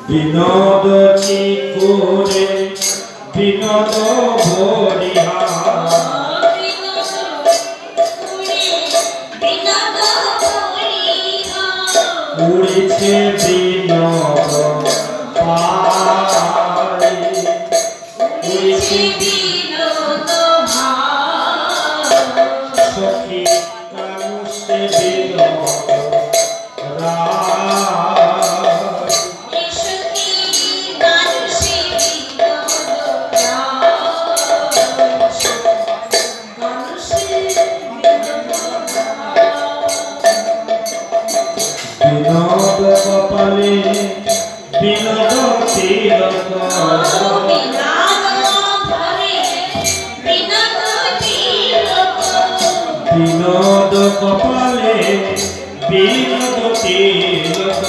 বিনোদ চিকুরে বিনোদ ভরিয়া উড়েছে বিনোদ ভাই উড়েছে বিনোদ ভাই সখী কানুষে বিনোদ বিনোদ কপালে বিনোদ তিলক বিনোদ কপালে বিনোদ তিলক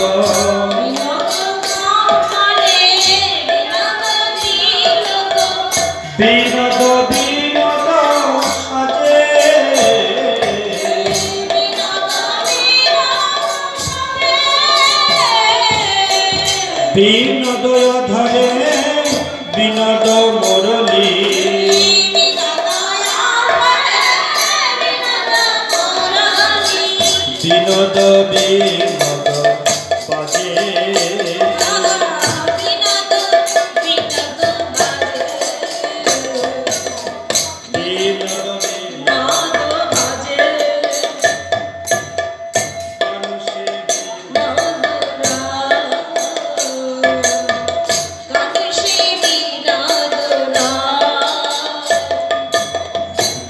বিনোদ বিনোদ সাজে বিনোদ ধরে বিনোদ মুরলী বিনোদ বিনোদ বাজে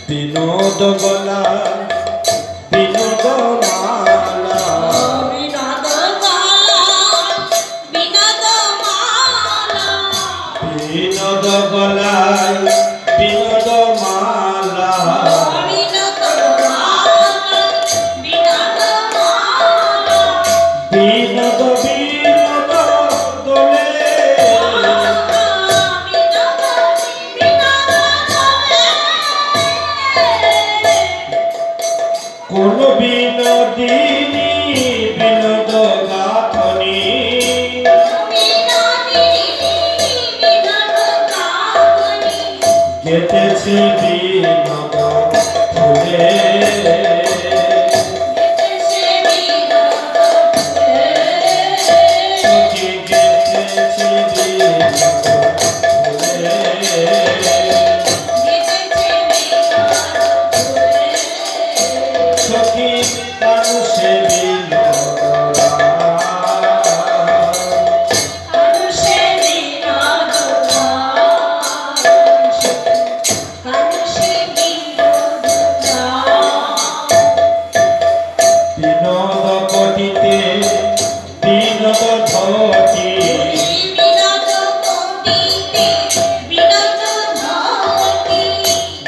বিনোদ গলা বিনোদ মালা বিনোদ গলায় বিনোদ মালা বিনোদ বিনোদ দোলে কোন বিনোদিনী বিনোদ গাথনি গেতেছে বিনোদ ফুলে সখী গেতেছে বিনোদ ফুলে সখী কানুষে বিনোদ বিনোদ কটিতে বিনোদ ধটি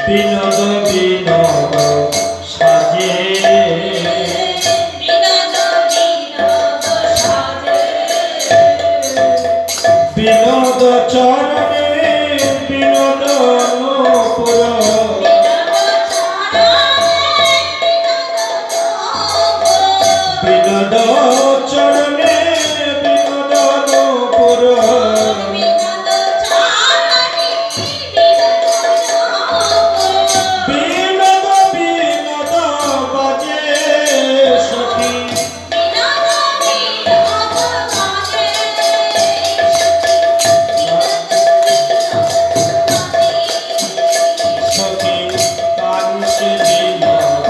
বিনোদ বিনোদ সাজে বিনোদ চরণে বিনোদ নূপুর বিনোদ চরণে বিনোদ নূপুর বিনোদ বিনোদ বাজে সখী সখী কানুষে বিনোদ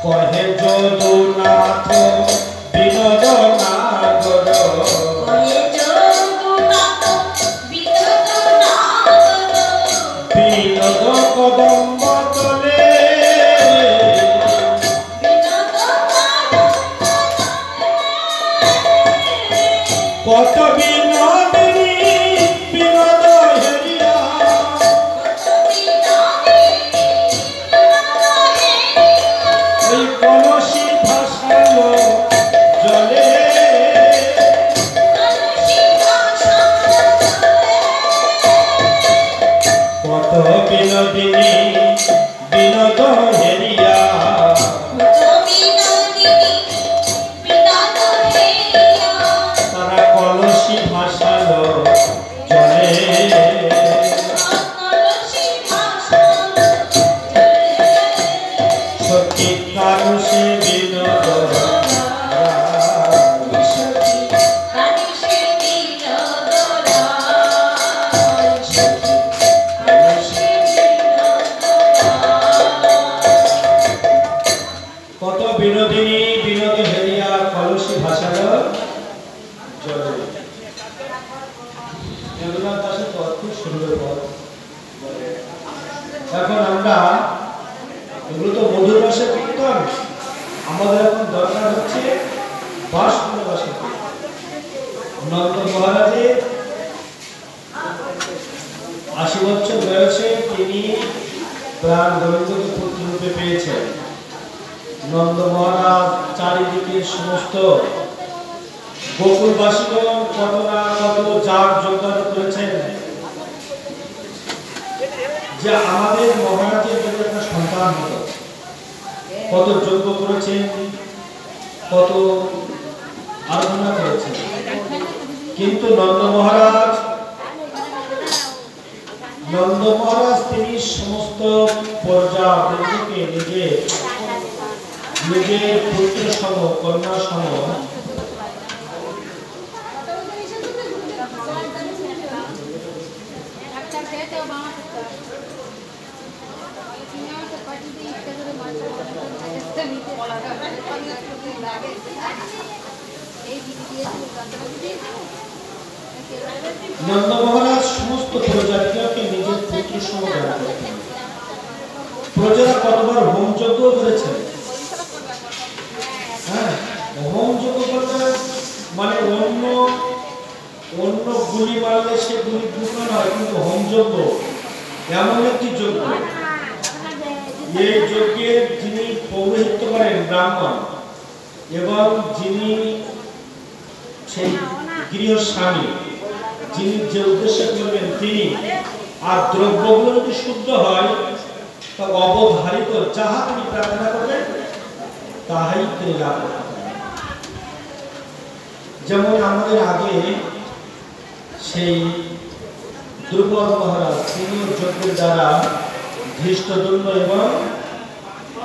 কহে যদুনাথ বিনোদ নাগর বিনোদ কদম্ব তলে কত বিনোদিনী বিনোদ হেরিয়া ওই কলসি ভাসালো জলে নন্দ মহারাজের ৮০ বছর বয়সে তিনি প্রাণ গোবিন্দকে পুত্র রূপে পেয়েছেন। নন্দ মহারাজ চারিদিকে সমস্ত গোকুলবাসীগণ কত না কত যাগ যজ্ঞ করেছেন যে আমাদের মহারাজের যদি একটা সন্তান হতো। কত যজ্ঞ করেছেন, কত আরাধনা করেছেন, কিন্তু নন্দ মহারাজ তিনি সমস্ত প্রজাবৃন্দকে নিজের পুত্র সম কন্যা সম নন্দ মহারাজ সমস্ত প্রজাতিকে নিজের পুত্র সম জ্ঞান করতেন। প্রজারা কতবার হোম যজ্ঞ করেছেন। হ্যাঁ, হোম যজ্ঞ করতে মানে অন্য গুলি মারলে সে গুলি দুটো নয়, কিন্তু হোম যজ্ঞ এমন একটি যজ্ঞ, এই যজ্ঞের যিনি পৌরোহিত্য করেন ব্রাহ্মণ, এবং যিনি সেই গৃহস্বামী যিনি যে উদ্দেশ্যে করবেন তিনি, আর দ্রব্যগুলো যদি শুদ্ধ হয় তা অবধারিত যাহা তিনি প্রার্থনা করবেন তাহাই তিনি লাভ করতে পারেন। যেমন আমাদের আগে সেই দ্রুপদ মহারাজ তিনি যজ্ঞের দ্বারা ধৃষ্টদ্যুম্ন এবং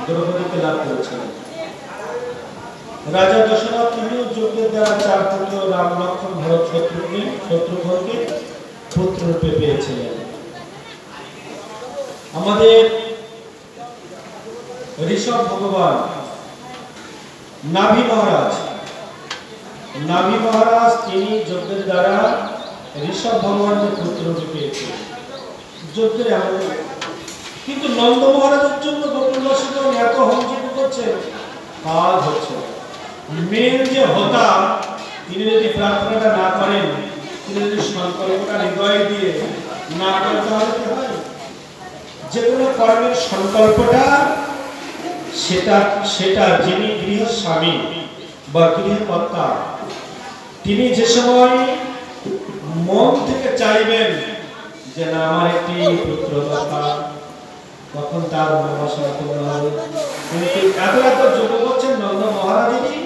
দ্রৌপদীকে লাভ করেছিলেন। রাজা দশরথ তিনিও যজ্ঞের দ্বারা 4 পুত্র রাম, লক্ষ্মণ, ভরত, শত্রুঘ্নকে পুত্র রূপে পেয়েছিলেন। আমাদের ঋষভ ভগবান নাভি মহারাজ তিনি যজ্ঞের দ্বারা ঋষভ ভগবানকে পুত্র রূপে পেয়েছিলেন। যজ্ঞের এমন, কিন্তু নন্দ মহারাজের জন্য গোকুলবাসীগণ এত হোমযজ্ঞ করছে, কাজ হচ্ছে। মেন যে হতা তিনি যদি প্রার্থনাটা না করেন, তিনি যদি সংকল্পটা হৃদয় দিয়ে না করেন, তাহলে কি হয়? যে কোনো কর্মের সংকল্পটা সেটা যিনি গৃহস্বামী বা গৃহকর্তা তিনি যে সময় মন থেকে চাইবেন যে না আমার একটি পুত্র দরকার, তখন তার মনোবাসনা পূর্ণ হবে। কিন্তু এত যোগ্য করছেন নন্দ মহারাজেরই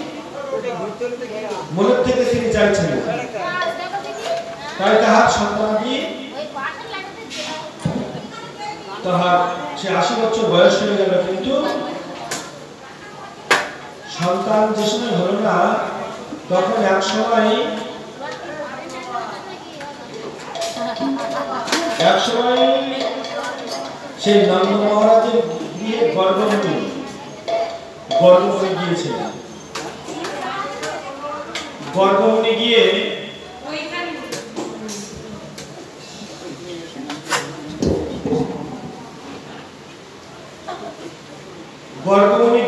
মনের থেকে তিনি চাইছেন, তাই তাহার সন্তানাদি তাহার সে ৮০ বছর বয়স হয়ে গেল, কিন্তু সন্তান যে সময় হলো না, তখন এক সময় সেই নন্দ মহারাজের গৃহে গর্ভবতী গিয়েছিলেন। গর্ভবতী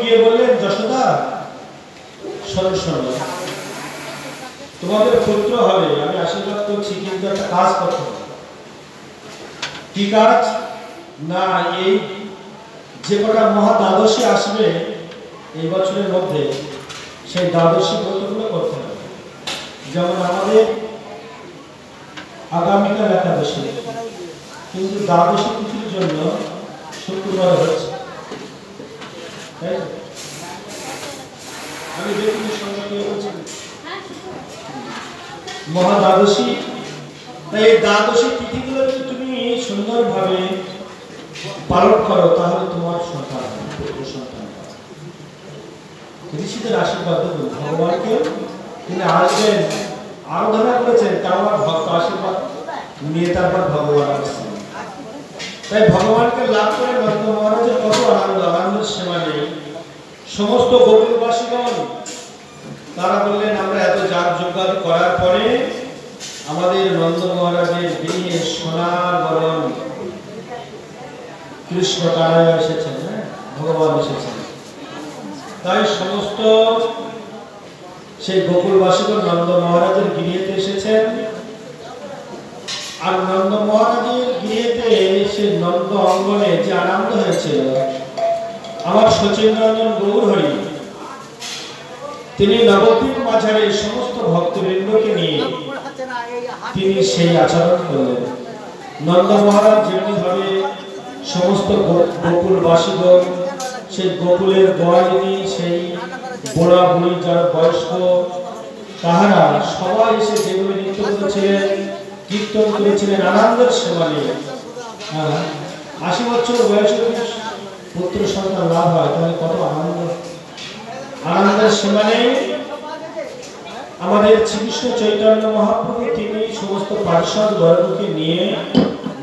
গিয়ে বললেন, যশোদা শোনো, তোমাদের পুত্র হবে, আমি আশীর্বাদ করছি, কিন্তু একটা কাজ করতে হবে। কি কাজ? না, এই যে কটা মহা দ্বাদশী আসবে এই বছরের মধ্যে, সেই দ্বাদশী ব্রতগুলো করতে হবে। যেমন আমাদের আগামীকাল একাদশী, কিন্তু দ্বাদশী তিথির জন্য শুক্রবার হচ্ছে, তাই আমি ব্যক্তির সঙ্গে বলছি মহা দ্বাদশী। তাই এই দ্বাদশী তিথিগুলো যদি তুমি সুন্দরভাবে পালন করো, তাহলে তোমার সন্তান ঋষিদের আশীর্বাদ দেবেন। ভগবানকে তিনি আসবেন, আরাধনা করেছেন, তারপর ভক্ত আশীর্বাদ নিয়ে তারপর ভগবান আসছেন। তাই ভগবানকে লাভ করে নন্দ মহারাজের কত আনন্দের সীমা নেই। সমস্ত গোকুলবাসীগণ তারা বললেন, আমরা এত যাগ যজ্ঞ করার পরে আমাদের নন্দ মহারাজের গৃহে সোনার বরণ কৃষ্ণ কানাইয়া এসেছেন, ভগবান এসেছেন। তাই সমস্ত সেই গোকুলবাসীগণ নন্দ মহারাজের গৃহেতে এসেছে। এসেছেন। আর নন্দ মহারাজের গৃহেতে সে নন্দ অঙ্গনে যে আনন্দ হয়েছিল, আমার সচিন রঞ্জন গৌরহরি তিনি নবদ্বীপ মাঝারে সমস্ত ভক্তবৃন্দকে নিয়ে তিনি সেই আচরণ করলেন। নন্দ মহারাজ যেমনি ভাবে সমস্ত গোকুলবাসীগণ সেই গোকুলের গোয়ালিনী, সেই বুড়া বুড়ি যারা বয়স্ক, তাহারা সবাই এসে যেভাবে নৃত্য করেছিলেন, কীর্তন করেছিলেন আনন্দের সেবা নিয়ে। ৮০ বছর বয়সে পুত্র সন্তান লাভ হয়, তাহলে কত আনন্দ, আনন্দের সীমা নেই। আমাদের শ্রীকৃষ্ণ চৈতন্য মহাপ্রভু তিনি সমস্ত পার্শ্বদ বর্গকে নিয়ে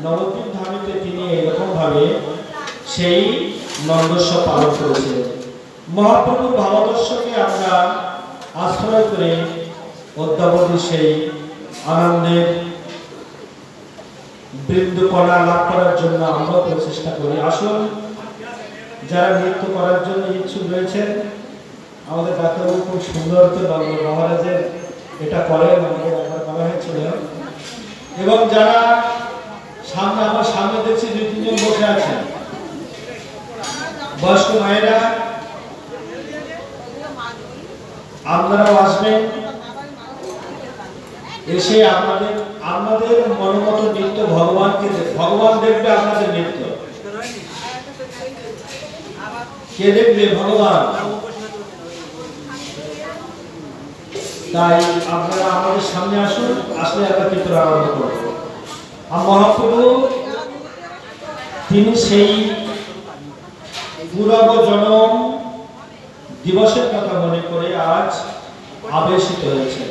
নবদ্বীপ ধামেতে তিনি এরকম ভাবে সেই নন্দোৎসব পালন করেছিলেন। মহাপ্রভুর ভাবাদর্শকে আমরা আশ্রয় করে অদ্যাবধি সেই আনন্দের বৃন্দকণা লাভ করার জন্য আমরা প্রচেষ্টা করি। আসুন, যারা নৃত্য করার জন্য ইচ্ছুক রয়েছেন, আমাদের ডাক্তারবাবু খুব সুন্দর নন্দ মহারাজের এটা করেন, আমাদের একবার করা হয়েছিল। এবং যারা সামনে, আমার সামনে দেখছি ২-৩ জন বসে আছেন বয়স্ক মায়েরা, আপনারাও আসবেন, এসে আপনাদের মনোমত নৃত্য ভগবানকে, ভগবান দেখবে আপনাদের নৃত্য। কে দেখবে? ভগবান। তাই আপনারা আমাদের সামনে আসুন, আসলে আমরা কীর্তন আরম্ভ করব। আর মহাপ্রভু তিনি সেই পূর্ব জন্ম দিবসের কথা মনে করে আজ আবেশিত হয়েছে।